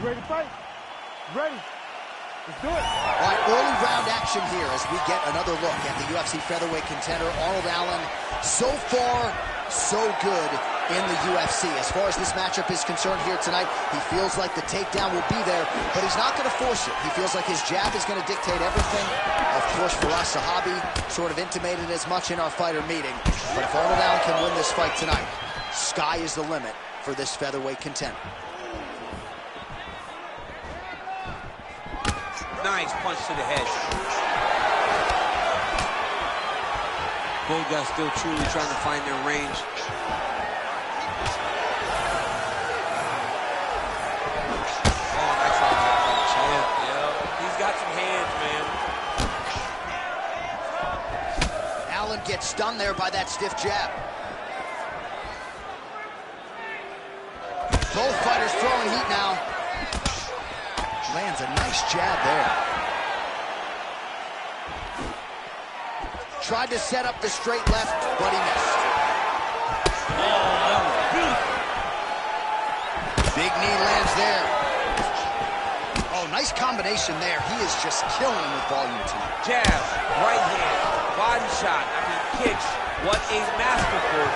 You ready to fight? Ready. Let's do it. All right, early round action here as we get another look at the UFC featherweight contender, Arnold Allen. So far, so good in the UFC. As far as this matchup is concerned here tonight, he feels like the takedown will be there, but he's not going to force it. He feels like his jab is going to dictate everything. Of course, for us, Sahabi sort of intimated as much in our fighter meeting. But if Arnold Allen can win this fight tonight, sky is the limit for this featherweight contender. Nice punch to the head. Both guys still truly trying to find their range. Oh, nice punch. Yeah. He's got some hands, man. Allen gets stunned there by that stiff jab. Both fighters throwing heat now. Lands a nice jab there. Tried to set up the straight left, but he missed. Oh, that was beautiful. Big knee lands there. Oh, nice combination there. He is just killing with volume tonight. Jab, right hand, body shot, kicks. What a masterful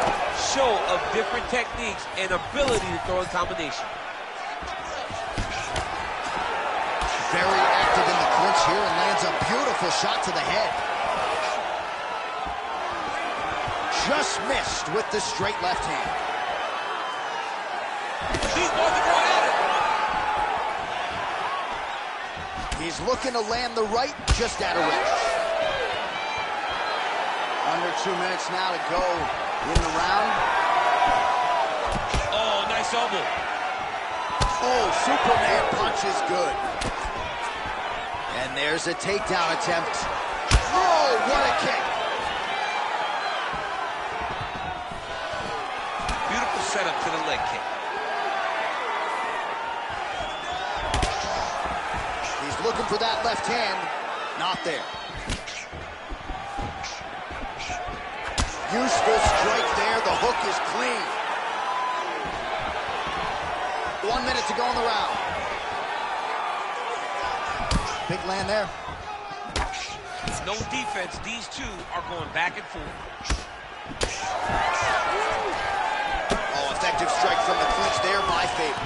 show of different techniques and ability to throw in combination. Very active in the clinch here and lands a beautiful shot to the head. Just missed with the straight left hand. He's going to go at it. He's looking to land the right, just out of reach. Under 2 minutes now to go in the round. Oh, nice elbow. Oh, Superman punch is good. And there's a takedown attempt. Oh, what a kick. Beautiful setup to the leg kick. He's looking for that left hand. Not there. Useful strike there. The hook is clean. 1 minute to go in the round. Big land there. No defense. These two are going back and forth. Oh, effective strike from the clinch there by Faber.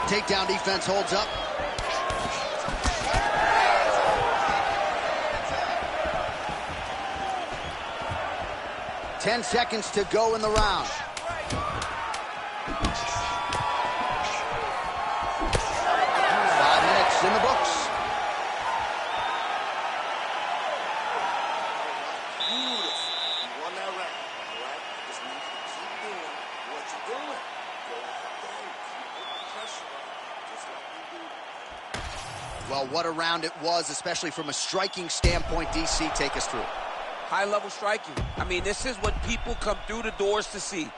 Takedown defense holds up. Ten seconds to go in the round. 5 minutes in the books. Well, what a round it was, especially from a striking standpoint. DC, take us through it. High-level striking. I mean, this is what people come through the doors to see.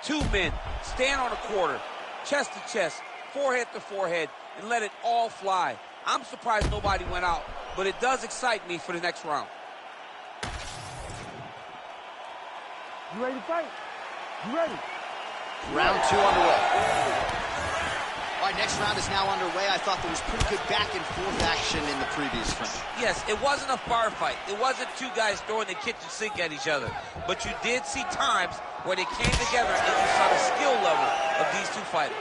Two men stand on a quarter, chest to chest, forehead to forehead, and let it all fly. I'm surprised nobody went out, but it does excite me for the next round. You ready to fight? You ready? Round 2 underway. All right, next round is now underway. I thought there was pretty good back and forth action in the previous round. Yes, it wasn't a firefight. It wasn't two guys throwing the kitchen sink at each other. But you did see times where they came together and you saw the skill level of these two fighters.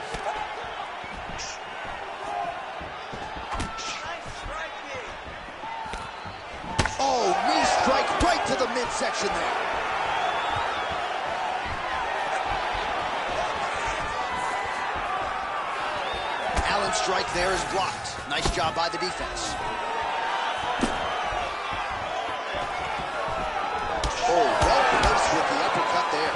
Oh, knee strike right to the midsection there. Allen's strike there is blocked. Nice job by the defense. Oh, well placed with the uppercut there.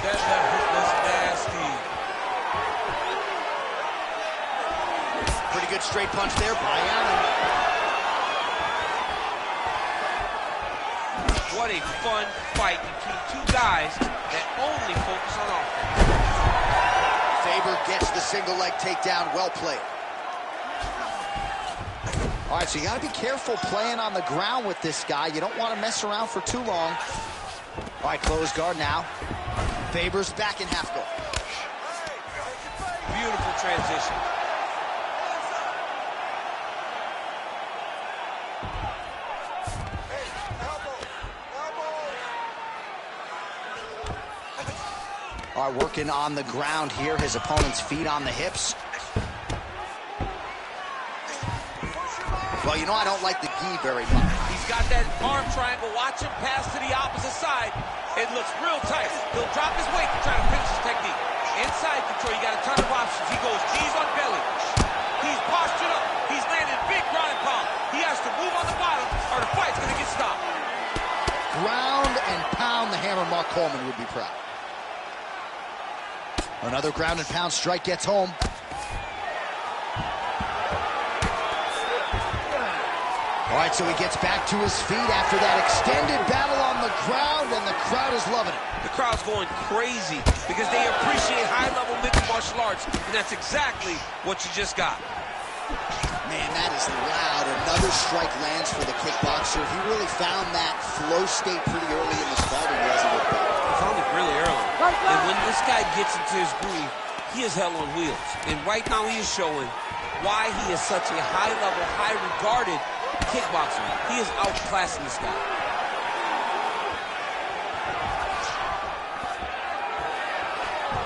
That hook was nasty. Pretty good straight punch there by Allen. What a fun fight between two guys that only focus on offense. Faber gets the single leg takedown. Well played. All right, so you got to be careful playing on the ground with this guy. You don't want to mess around for too long. All right, close guard now. Faber's back in half guard. Beautiful transition. All right, working on the ground here. His opponent's feet on the hips. Well, you know I don't like the gi very much. He's got that arm triangle. Watch him pass to the opposite side. It looks real tight. He'll drop his weight to try to finish his technique. Inside control, you got a ton of options. He goes knees on belly. He's postured up. He's landing big ground and pound. He has to move on the bottom or the fight's going to get stopped. Ground and pound. The Hammer Mark Coleman would be proud. Another ground and pound strike gets home. All right, so he gets back to his feet after that extended battle on the ground, and the crowd is loving it. The crowd's going crazy because they appreciate high-level mixed martial arts, and that's exactly what you just got. Man, that is loud. Another strike lands for the kickboxer. He really found that flow state pretty early in the fight, and he hasn't looked back. He found it really early. And when this guy gets into his groove, he is hell on wheels. And right now he is showing why he is such a high-level, high-regarded kickboxer. He is outclassing this guy.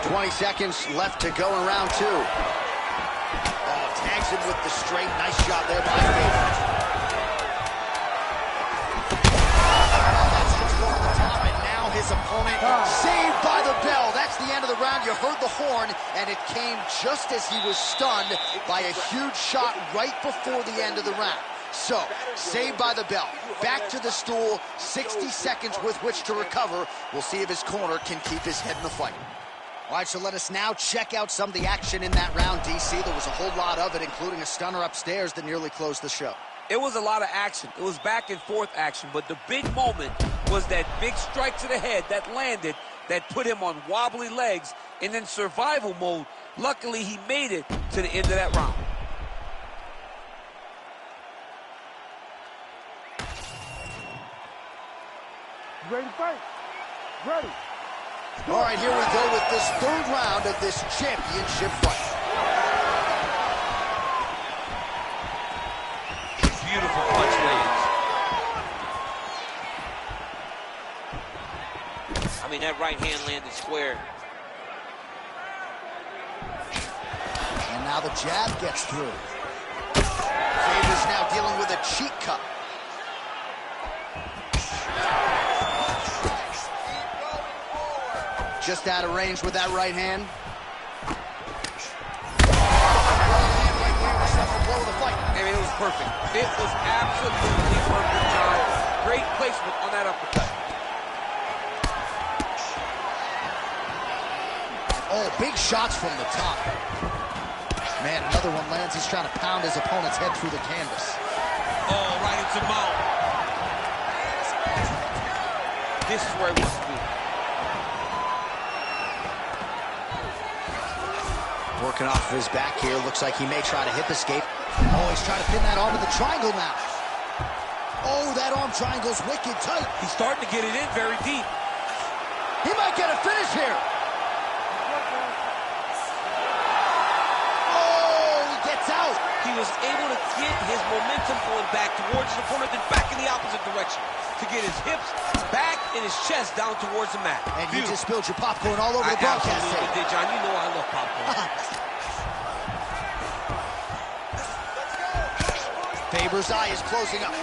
"20 seconds left to go in round two." Oh, tags him with the straight. Nice job there by Faber. That's just over the top, and now his opponent saved by the bell. That's the end of the round. You heard the horn, and it came just as he was stunned by a huge shot right before the end of the round. So, saved by the bell. Back to the stool, 60 seconds with which to recover. We'll see if his corner can keep his head in the fight. All right, so let us now check out some of the action in that round, DC. There was a whole lot of it, including a stunner upstairs that nearly closed the show. It was a lot of action. It was back and forth action, but the big moment was that big strike to the head that landed, that put him on wobbly legs, and in survival mode. Luckily, he made it to the end of that round. Ready to fight? Ready. All right, here we go with this third round of this championship fight. Beautiful punch lands. I mean, that right hand landed square. And now the jab gets through. Faber's now dealing with a cheek cut. Just out of range with that right hand. I mean, it was perfect. It was absolutely perfect, John. Great placement on that uppercut. Oh, big shots from the top. Man, another one lands. He's trying to pound his opponent's head through the canvas. Oh, right into mouth. This is where he wants to be. Working off of his back here. Looks like he may try to hip escape. Oh, he's trying to pin that arm in the triangle now. Oh, that arm triangle's wicked tight. He's starting to get it in very deep. He might get a finish here. Oh, he gets out. He was able to get his momentum going back towards his opponent, then back in the opposite direction to get his hips back and his chest down towards the mat. And you just spilled your popcorn all over the broadcast. I absolutely did, John. You know I love popcorn. Faber's eye is closing up.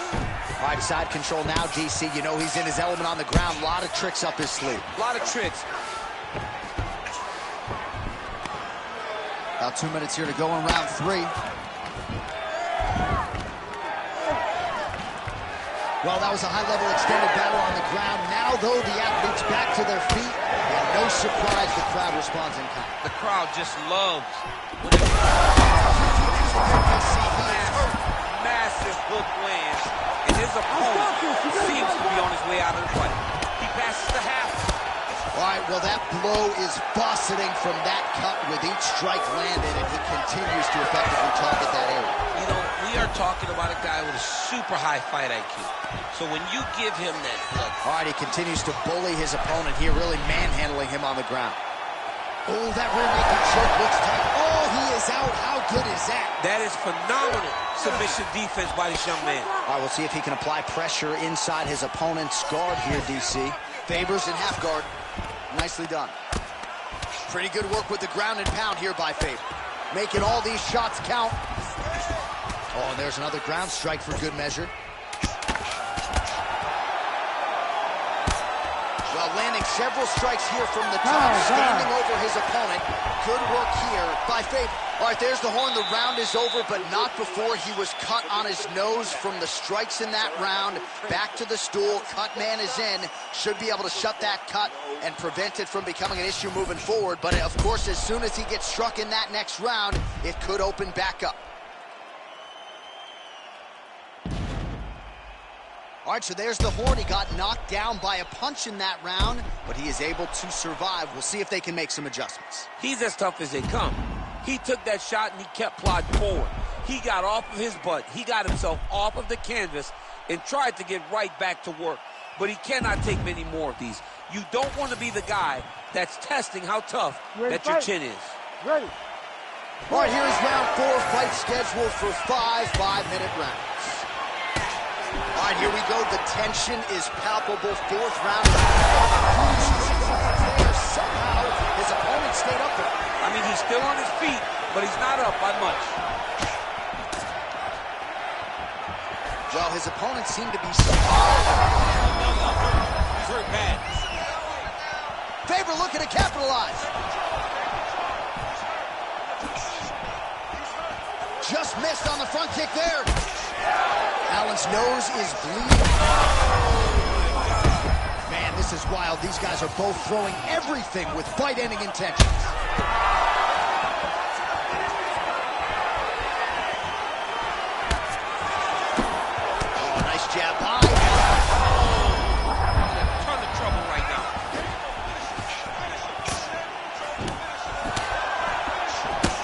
All right, side control now, DC. You know he's in his element on the ground. A lot of tricks up his sleeve. A lot of tricks. About 2 minutes here to go in round three. Well, that was a high-level extended battle on the ground. Now, though, the athletes back to their feet. And no surprise, the crowd responds in kind. The crowd just loves when they massive hook lands, and his opponent seems to be on his way out of the fight. He passes the half. All right, well, that blow is buffeting from that cut with each strike landed, and he continues to effectively target that area. You know, we are talking about a guy with a super high fight IQ. So when you give him that blood... All right, he continues to bully his opponent here, really manhandling him on the ground. Oh, that rear naked choke looks tight. Oh, he is out. How good is that? That is phenomenal submission defense by this young man. All right, we'll see if he can apply pressure inside his opponent's guard here, DC. Faber's in half guard. Nicely done. Pretty good work with the ground and pound here by Faber. Making all these shots count. Oh, and there's another ground strike for good measure. Well, landing several strikes here from the top, standing over his opponent. Good work here by Faber. All right, there's the horn. The round is over, but not before he was cut on his nose from the strikes in that round. Back to the stool. Cut man is in. Should be able to shut that cut and prevent it from becoming an issue moving forward. But, of course, as soon as he gets struck in that next round, it could open back up. All right, so there's the horn. He got knocked down by a punch in that round, but he is able to survive. We'll see if they can make some adjustments. He's as tough as they come. He took that shot and he kept plodding forward. He got off of his butt. He got himself off of the canvas and tried to get right back to work. But he cannot take many more of these. You don't want to be the guy that's testing how tough that your chin is. Ready. All right, here is round 4, fight scheduled for 5 5-minute rounds. All right, here we go. The tension is palpable. 4th round. Somehow, his opponent stayed up there. I mean, he's still on his feet, but he's not up by much. Well, his opponent seemed to be... He's hurt bad. Faber looking to capitalize. Just missed on the front kick there. Allen's nose is bleeding. Man, this is wild. These guys are both throwing everything with fight-ending intentions. Oh, nice jab high. Ton of trouble right now.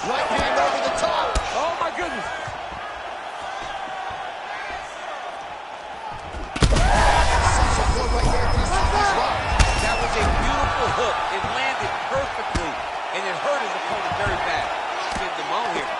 Right hand over the top. Oh, my goodness. That was a beautiful hook. It landed perfectly, and it hurt his opponent very bad. Get them out here.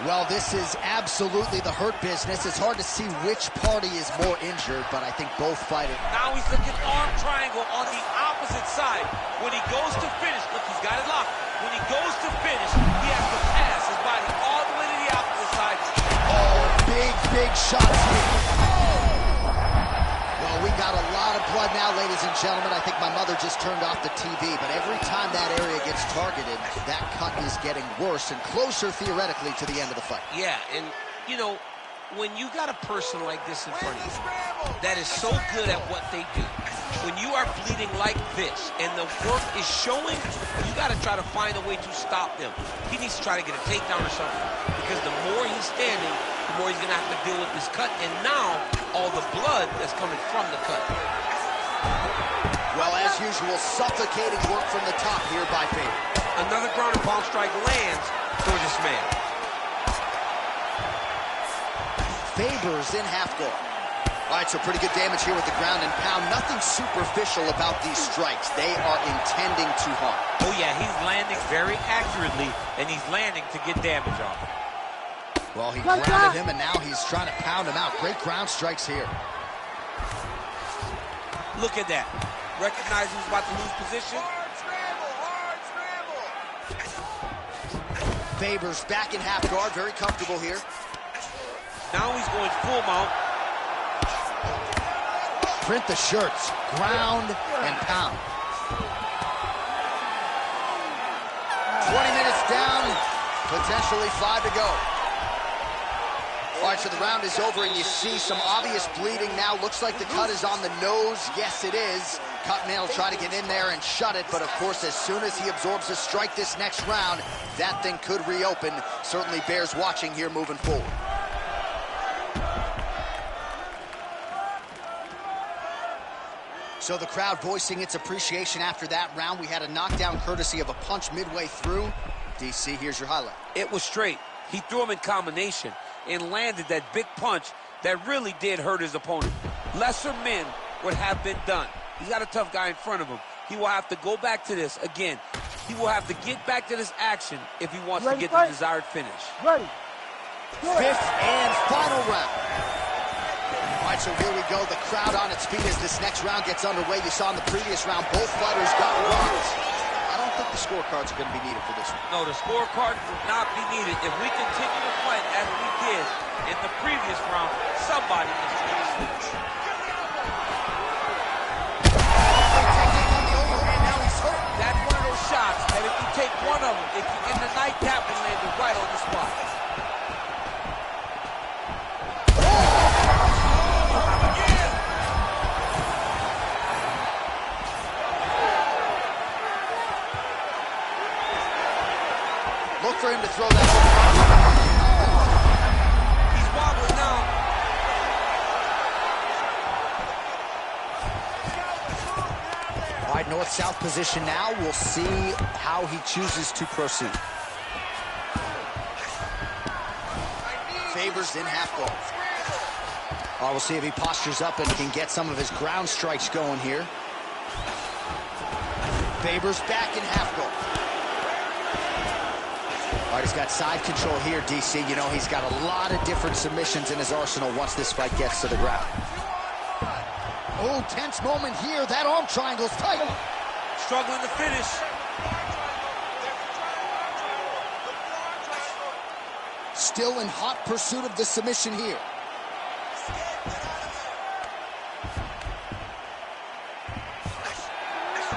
Well, this is absolutely the hurt business. It's hard to see which party is more injured, but I think both fighting. Now he's looking arm triangle on the opposite side. When he goes to finish, look, he's got it locked. When he goes to finish, he has to pass his body all the way to the opposite side. Oh, big shots here. Well, we got a lot of blood now, ladies and gentlemen. I think my mother just turned off the TV, but every time that area gets targeted, that cut is getting worse and closer, theoretically, to the end of the fight. Yeah, and, you know, when you got a person like this in front of you that is so good at what they do, when you are bleeding like this and the work is showing, you got to try to find a way to stop them. He needs to try to get a takedown or something, because the more he's standing, the more he's going to have to deal with this cut, and now all the blood that's coming from the cut. Well, as usual, suffocating work from the top here by Faber. Another ground and pound strike lands for this man. Faber's in half guard. All right, so pretty good damage here with the ground and pound. Nothing superficial about these strikes. They are intending to harm. Oh, yeah, he's landing very accurately, and he's landing to get damage off. Well, he grounded him, and now he's trying to pound him out. Great ground strikes here. Look at that. Recognize he's about to lose position. Faber's back in half guard, very comfortable here. Now he's going full mount. Print the shirts, ground and pound. 20 minutes down, potentially 5 to go. All right, so the round is over, and you see some obvious bleeding now. Looks like the cut is on the nose. Yes, it is. Cutman will try to get in there and shut it, but of course, as soon as he absorbs a strike this next round, that thing could reopen. Certainly bears watching here moving forward. So So the crowd voicing its appreciation after that round. We had a knockdown courtesy of a punch midway through. DC, here's your highlight. It was straight. He threw him in combination and landed that big punch that really did hurt his opponent. Lesser men would have been done. He's got a tough guy in front of him. He will have to go back to this again. He will have to get back to this action if he wants to get the desired finish. Ready. Fifth and final round. All right, so here we go. The crowd on its feet as this next round gets underway. You saw in the previous round, both fighters got rocked. I don't think the scorecards are going to be needed for this one. No, the scorecard will not be needed. If we continue to fight as we did in the previous round, somebody is going to switch. That's one of those shots that if you take one of them, if you're in the night, that will land it right on the spot. Look for him to throw that over. He's wobbling now. All right, north-south position now. We'll see how he chooses to proceed. Faber's in half guard. We'll see if he postures up and can get some of his ground strikes going here. Faber's back in half guard. All right, he's got side control here, DC. You know, he's got a lot of different submissions in his arsenal once this fight gets to the ground. Oh, tense moment here. That arm triangle's tight. Struggling to finish. Still in hot pursuit of the submission here.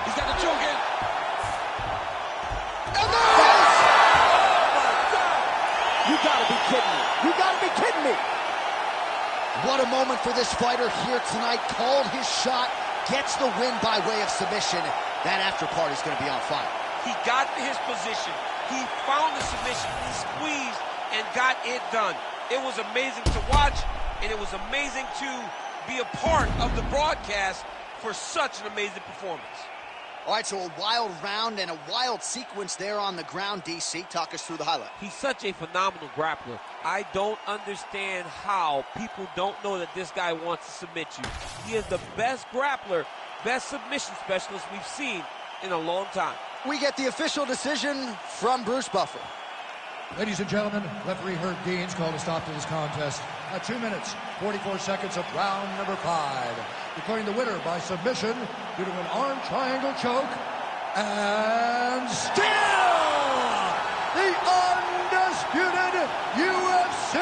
He's got the choke in. You gotta be kidding me. You gotta be kidding me. What a moment for this fighter here tonight. Called his shot, gets the win by way of submission. That after party's gonna be on fire. He got to his position. He found the submission. He squeezed and got it done. It was amazing to watch, and it was amazing to be a part of the broadcast for such an amazing performance. All right, so a wild round and a wild sequence there on the ground, DC. Talk us through the highlight. He's such a phenomenal grappler. I don't understand how people don't know that this guy wants to submit you. He is the best grappler, best submission specialist we've seen in a long time. We get the official decision from Bruce Buffer. Ladies and gentlemen, referee Herb Deans called a stop to this contest at 2 minutes, 44 seconds of round number 5. Declaring the winner by submission due to an arm triangle choke. And still the undisputed UFC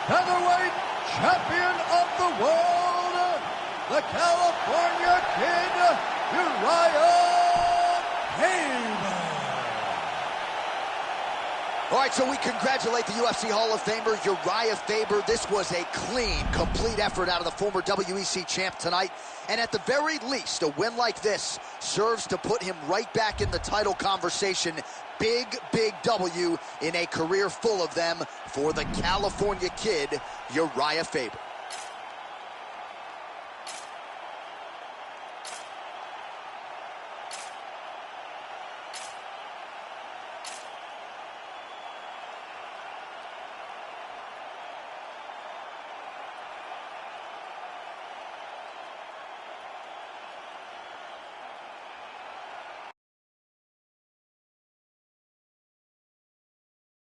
featherweight champion of the world, the California Kid, Urijah Faber. All right, so we congratulate the UFC Hall of Famer, Urijah Faber. This was a clean, complete effort out of the former WEC champ tonight. And at the very least, a win like this serves to put him right back in the title conversation. Big, big W in a career full of them for the California Kid, Urijah Faber.